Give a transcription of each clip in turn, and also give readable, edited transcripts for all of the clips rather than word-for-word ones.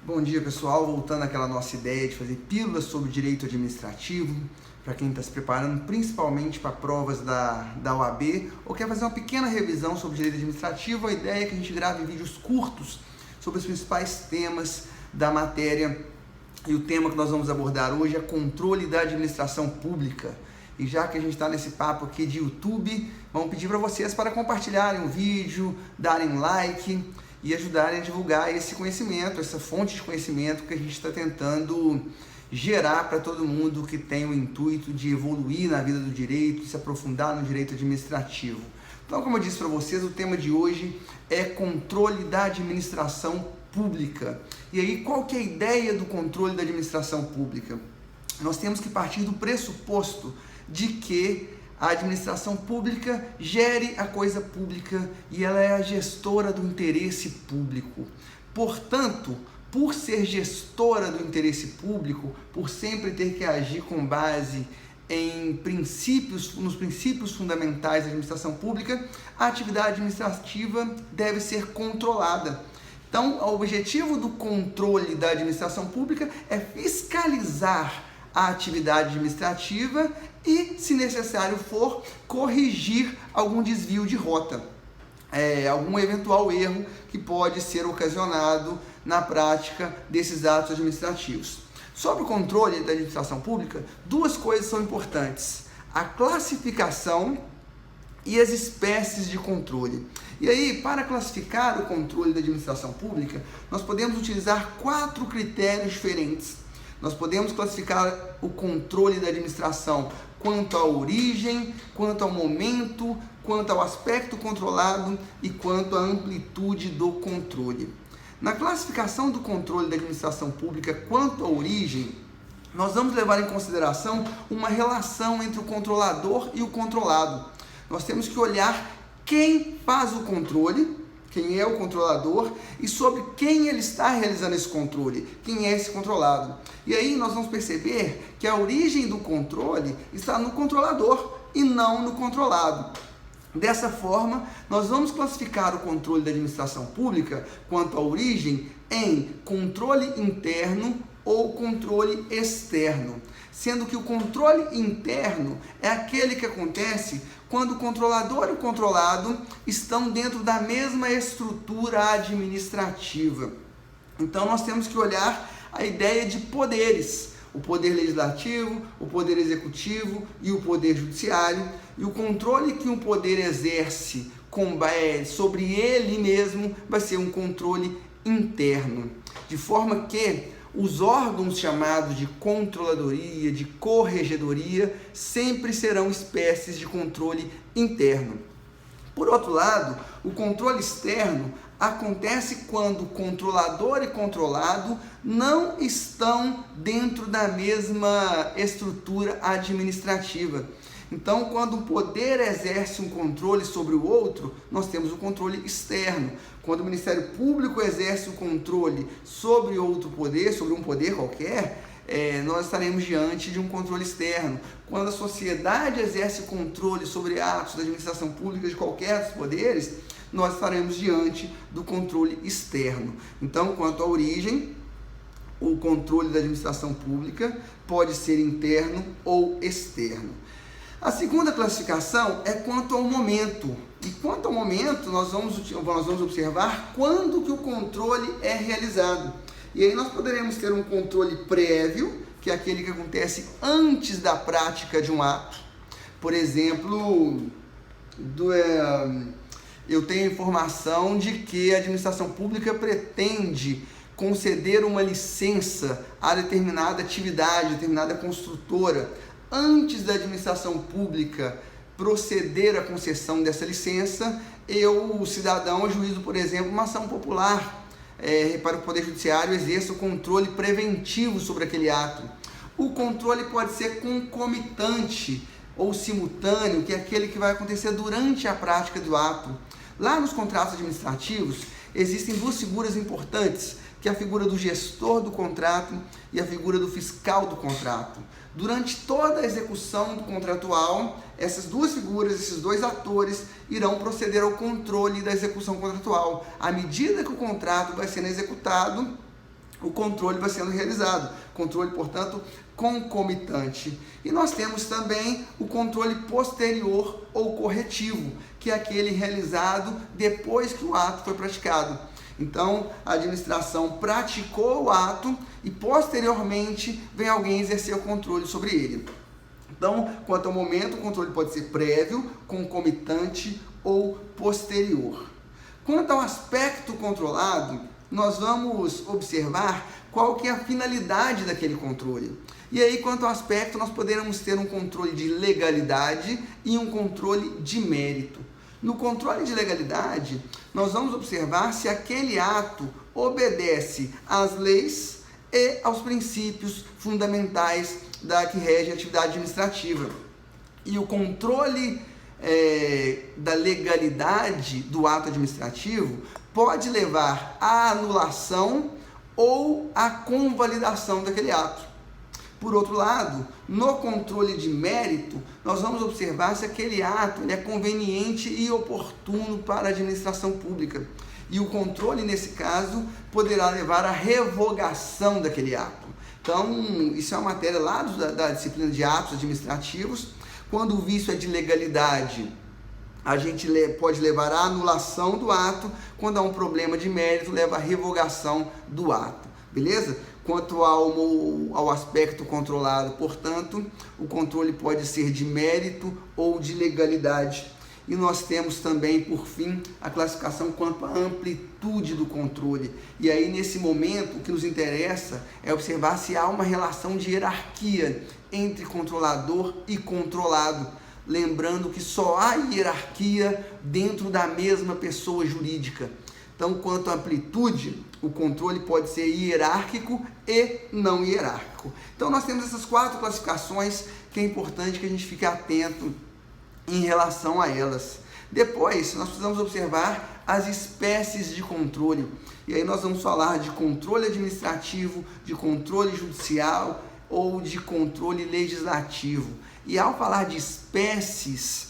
Bom dia, pessoal. Voltando àquela nossa ideia de fazer pílulas sobre direito administrativo, para quem está se preparando principalmente para provas da OAB ou quer fazer uma pequena revisão sobre direito administrativo, a ideia é que a gente grave vídeos curtos sobre os principais temas da matéria. E o tema que nós vamos abordar hoje é controle da administração pública. E já que a gente está nesse papo aqui de YouTube, vamos pedir para vocês para compartilharem o vídeo, darem like e ajudarem a divulgar esse conhecimento, essa fonte de conhecimento que a gente está tentando gerar para todo mundo que tem o intuito de evoluir na vida do direito, se aprofundar no direito administrativo. Então, como eu disse para vocês, o tema de hoje é controle da administração pública. E aí, qual que é a ideia do controle da administração pública? Nós temos que partir do pressuposto de que a administração pública gere a coisa pública e ela é a gestora do interesse público. Portanto, por ser gestora do interesse público, por sempre ter que agir com base em nos princípios fundamentais da administração pública, a atividade administrativa deve ser controlada. Então, o objetivo do controle da administração pública é fiscalizar a atividade administrativa e, se necessário for, corrigir algum desvio de rota, algum eventual erro que pode ser ocasionado na prática desses atos administrativos. Sobre o controle da administração pública, duas coisas são importantes: a classificação e as espécies de controle. E aí, para classificar o controle da administração pública, nós podemos utilizar 4 critérios diferentes. Nós podemos classificar o controle da administração quanto à origem, quanto ao momento, quanto ao aspecto controlado e quanto à amplitude do controle. Na classificação do controle da administração pública quanto à origem, nós vamos levar em consideração uma relação entre o controlador e o controlado. Nós temos que olhar quem faz o controle, quem é o controlador e sobre quem ele está realizando esse controle, quem é esse controlado. E aí nós vamos perceber que a origem do controle está no controlador e não no controlado. Dessa forma, nós vamos classificar o controle da administração pública quanto à origem em controle interno ou controle externo, sendo que o controle interno é aquele que acontece quando o controlador e o controlado estão dentro da mesma estrutura administrativa. Então, nós temos que olhar a ideia de poderes: o poder legislativo, o poder executivo e o poder judiciário, e o controle que um poder exerce sobre ele mesmo vai ser um controle interno, de forma que os órgãos chamados de controladoria, de corregedoria, sempre serão espécies de controle interno. Por outro lado, o controle externo acontece quando controlador e controlado não estão dentro da mesma estrutura administrativa. Então, quando um poder exerce um controle sobre o outro, nós temos o controle externo. Quando o Ministério Público exerce o controle sobre outro poder, sobre um poder qualquer, nós estaremos diante de um controle externo. Quando a sociedade exerce controle sobre atos da administração pública de qualquer dos poderes, nós estaremos diante do controle externo. Então, quanto à origem, o controle da administração pública pode ser interno ou externo. A segunda classificação é quanto ao momento. E quanto ao momento, nós vamos observar quando que o controle é realizado. E aí nós poderemos ter um controle prévio, que é aquele que acontece antes da prática de um ato. Por exemplo, eu tenho informação de que a administração pública pretende conceder uma licença a determinada atividade, determinada construtora. Antes da administração pública proceder à concessão dessa licença, o cidadão, ajuízo, por exemplo, uma ação popular para o Poder Judiciário, exerça o controle preventivo sobre aquele ato. O controle pode ser concomitante ou simultâneo, que é aquele que vai acontecer durante a prática do ato. Lá nos contratos administrativos, existem 2 figuras importantes, que é a figura do gestor do contrato e a figura do fiscal do contrato. Durante toda a execução do contratual, essas 2 figuras, esses 2 atores, irão proceder ao controle da execução contratual. À medida que o contrato vai sendo executado, o controle vai sendo realizado. Controle, portanto, concomitante. E nós temos também o controle posterior ou corretivo, que é aquele realizado depois que o ato foi praticado. Então, a administração praticou o ato e, posteriormente, vem alguém exercer o controle sobre ele. Então, quanto ao momento, o controle pode ser prévio, concomitante ou posterior. Quanto ao aspecto controlado, nós vamos observar qual que é a finalidade daquele controle. E aí, quanto ao aspecto, nós poderemos ter um controle de legalidade e um controle de mérito. No controle de legalidade, nós vamos observar se aquele ato obedece às leis e aos princípios fundamentais que regem a atividade administrativa. E o controle da legalidade do ato administrativo pode levar à anulação ou à convalidação daquele ato. Por outro lado, no controle de mérito, nós vamos observar se aquele ato é conveniente e oportuno para a administração pública. E o controle, nesse caso, poderá levar à revogação daquele ato. Então, isso é uma matéria lá da disciplina de atos administrativos. Quando o vício é de legalidade, a gente pode levar à anulação do ato. Quando há um problema de mérito, leva à revogação do ato. Beleza? Quanto ao aspecto controlado, portanto, o controle pode ser de mérito ou de legalidade. E nós temos também, por fim, a classificação quanto à amplitude do controle. E aí, nesse momento, o que nos interessa é observar se há uma relação de hierarquia entre controlador e controlado. Lembrando que só há hierarquia dentro da mesma pessoa jurídica. Então, quanto à amplitude, o controle pode ser hierárquico e não hierárquico. Então, nós temos essas 4 classificações que é importante que a gente fique atento em relação a elas. Depois, nós precisamos observar as espécies de controle. E aí nós vamos falar de controle administrativo, de controle judicial ou de controle legislativo. E ao falar de espécies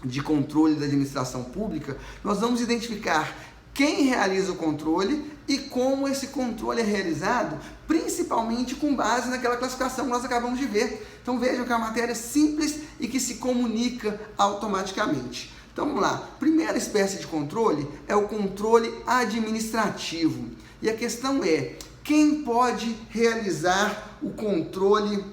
de controle da administração pública, nós vamos identificar quem realiza o controle e como esse controle é realizado, principalmente com base naquela classificação que nós acabamos de ver. Então vejam que é uma matéria simples e que se comunica automaticamente. Então vamos lá, primeira espécie de controle é o controle administrativo. E a questão é, quem pode realizar o controle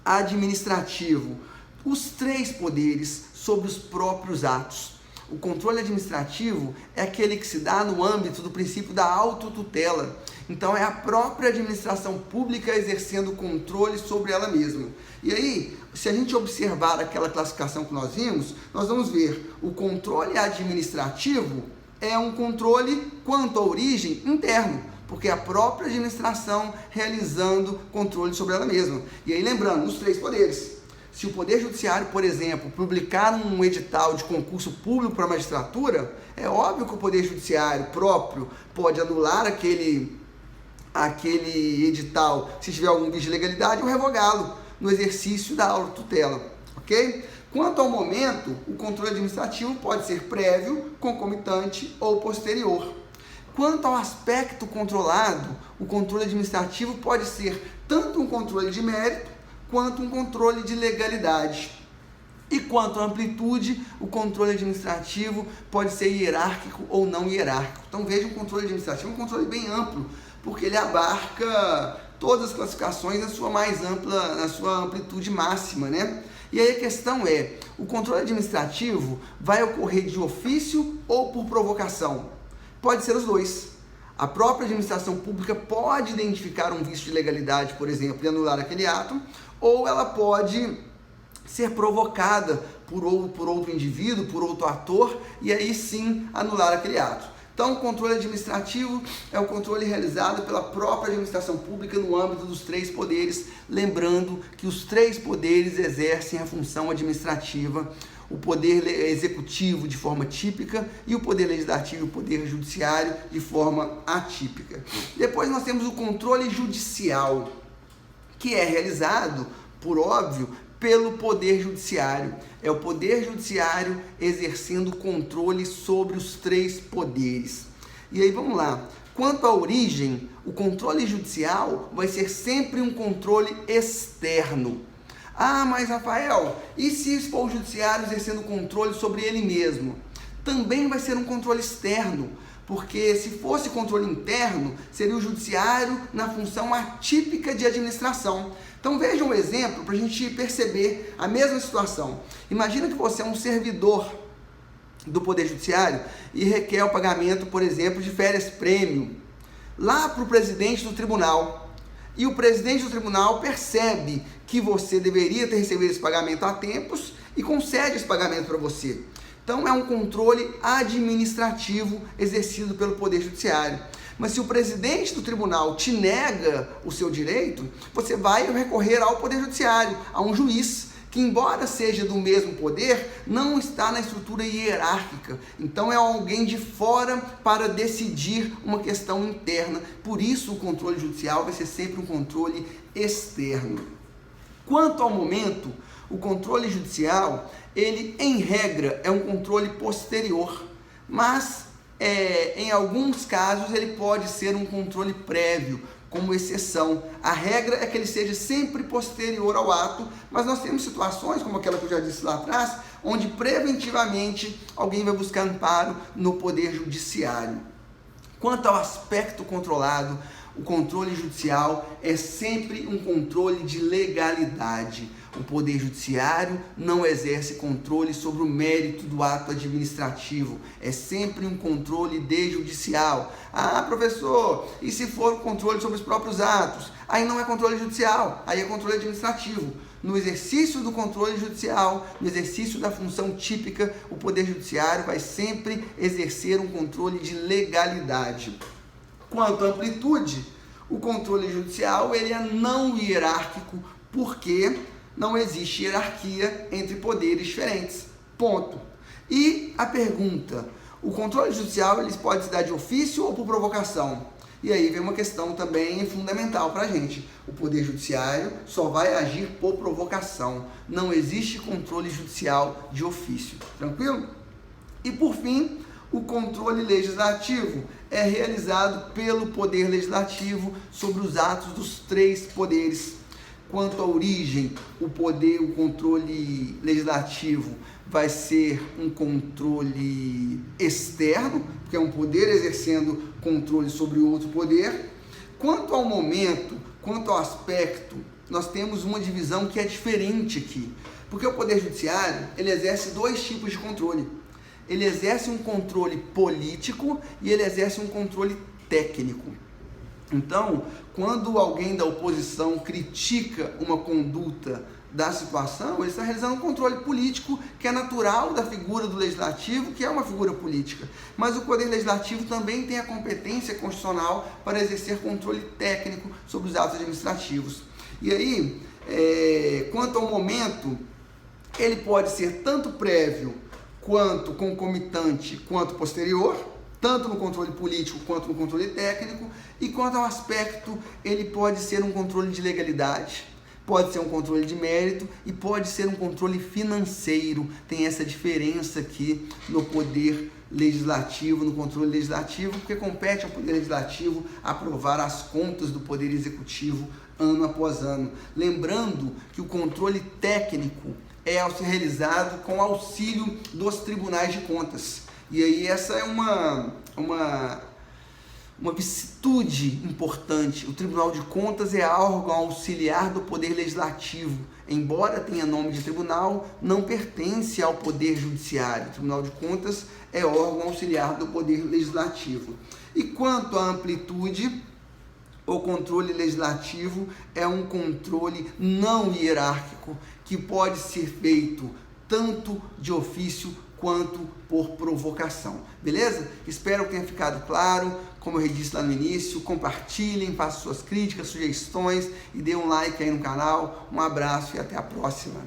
administrativo? Os 3 poderes sobre os próprios atos. O controle administrativo é aquele que se dá no âmbito do princípio da autotutela. Então, é a própria administração pública exercendo controle sobre ela mesma. E aí, se a gente observar aquela classificação que nós vimos, nós vamos ver o controle administrativo é um controle quanto à origem interno, porque é a própria administração realizando controle sobre ela mesma. E aí, lembrando, os 3 poderes. Se o Poder Judiciário, por exemplo, publicar um edital de concurso público para a magistratura, é óbvio que o Poder Judiciário próprio pode anular aquele edital se tiver algum vício de legalidade ou revogá-lo no exercício da autotutela, ok? Quanto ao momento, o controle administrativo pode ser prévio, concomitante ou posterior. Quanto ao aspecto controlado, o controle administrativo pode ser tanto um controle de mérito quanto um controle de legalidade. E quanto à amplitude, o controle administrativo pode ser hierárquico ou não hierárquico. Então veja, o controle administrativo é um controle bem amplo, porque ele abarca todas as classificações na sua mais ampla, na sua amplitude máxima, né? E aí a questão é, o controle administrativo vai ocorrer de ofício ou por provocação? Pode ser os 2. A própria administração pública pode identificar um vício de legalidade, por exemplo, e anular aquele ato, ou ela pode ser provocada por outro indivíduo, por outro ator, e aí sim anular aquele ato. Então, o controle administrativo é o controle realizado pela própria administração pública no âmbito dos 3 poderes, lembrando que os 3 poderes exercem a função administrativa, o poder executivo de forma típica e o poder legislativo e o poder judiciário de forma atípica. Depois nós temos o controle judicial, que é realizado, por óbvio, pelo Poder Judiciário. É o Poder Judiciário exercendo controle sobre os 3 poderes. E aí vamos lá, Quanto à origem, o controle judicial vai ser sempre um controle externo. Ah, mas Rafael, e se for o judiciário exercendo controle sobre ele mesmo? Também vai ser um controle externo, porque se fosse controle interno, seria o judiciário na função atípica de administração. Então veja um exemplo para a gente perceber a mesma situação. Imagina que você é um servidor do Poder Judiciário e requer o pagamento, por exemplo, de férias-prêmio lá para o presidente do tribunal. E o presidente do tribunal percebe que você deveria ter recebido esse pagamento a tempos e concede esse pagamento para você. Então é um controle administrativo exercido pelo Poder Judiciário. Mas se o presidente do tribunal te nega o seu direito, você vai recorrer ao Poder Judiciário, a um juiz, que embora seja do mesmo poder, não está na estrutura hierárquica. Então é alguém de fora para decidir uma questão interna. Por isso o controle judicial vai ser sempre um controle externo. Quanto ao momento, o controle judicial, ele em regra é um controle posterior, mas em alguns casos ele pode ser um controle prévio, como exceção. A regra é que ele seja sempre posterior ao ato, mas nós temos situações, como aquela que eu já disse lá atrás, onde preventivamente alguém vai buscar amparo no Poder Judiciário. Quanto ao aspecto controlado, o controle judicial é sempre um controle de legalidade. O Poder Judiciário não exerce controle sobre o mérito do ato administrativo. É sempre um controle de judicial. Ah, professor, e se for um controle sobre os próprios atos? Aí não é controle judicial, aí é controle administrativo. No exercício do controle judicial, no exercício da função típica, o Poder Judiciário vai sempre exercer um controle de legalidade. Quanto à amplitude, o controle judicial ele é não hierárquico, porque não existe hierarquia entre poderes diferentes. Ponto. E a pergunta, o controle judicial ele pode se dar de ofício ou por provocação? E aí vem uma questão também fundamental para a gente. O Poder Judiciário só vai agir por provocação. Não existe controle judicial de ofício. Tranquilo? E por fim, o controle legislativo é realizado pelo Poder Legislativo sobre os atos dos três poderes. Quanto à origem, o controle legislativo vai ser um controle externo, que é um poder exercendo controle sobre outro poder. Quanto ao momento, quanto ao aspecto, nós temos uma divisão que é diferente aqui, porque o Poder Judiciário ele exerce dois tipos de controle. Ele exerce um controle político e ele exerce um controle técnico. Então, quando alguém da oposição critica uma conduta da situação, ele está realizando um controle político que é natural da figura do legislativo, que é uma figura política. Mas o Poder Legislativo também tem a competência constitucional para exercer controle técnico sobre os atos administrativos. E aí, quanto ao momento, ele pode ser tanto prévio, quanto concomitante, quanto posterior, tanto no controle político quanto no controle técnico. E quanto ao aspecto, ele pode ser um controle de legalidade, pode ser um controle de mérito e pode ser um controle financeiro. Tem essa diferença aqui no Poder Legislativo, no controle legislativo, porque compete ao Poder Legislativo aprovar as contas do Poder Executivo ano após ano. Lembrando que o controle técnico é realizado com auxílio dos tribunais de contas. E aí essa é uma vicissitude importante. O Tribunal de Contas é órgão auxiliar do Poder Legislativo. Embora tenha nome de tribunal, não pertence ao Poder Judiciário. O Tribunal de Contas é órgão auxiliar do Poder Legislativo. E quanto à amplitude, o controle legislativo é um controle não hierárquico que pode ser feito tanto de ofício quanto por provocação. Beleza? Espero que tenha ficado claro. Como eu disse lá no início, compartilhem, façam suas críticas, sugestões e dê um like aí no canal. Um abraço e até a próxima.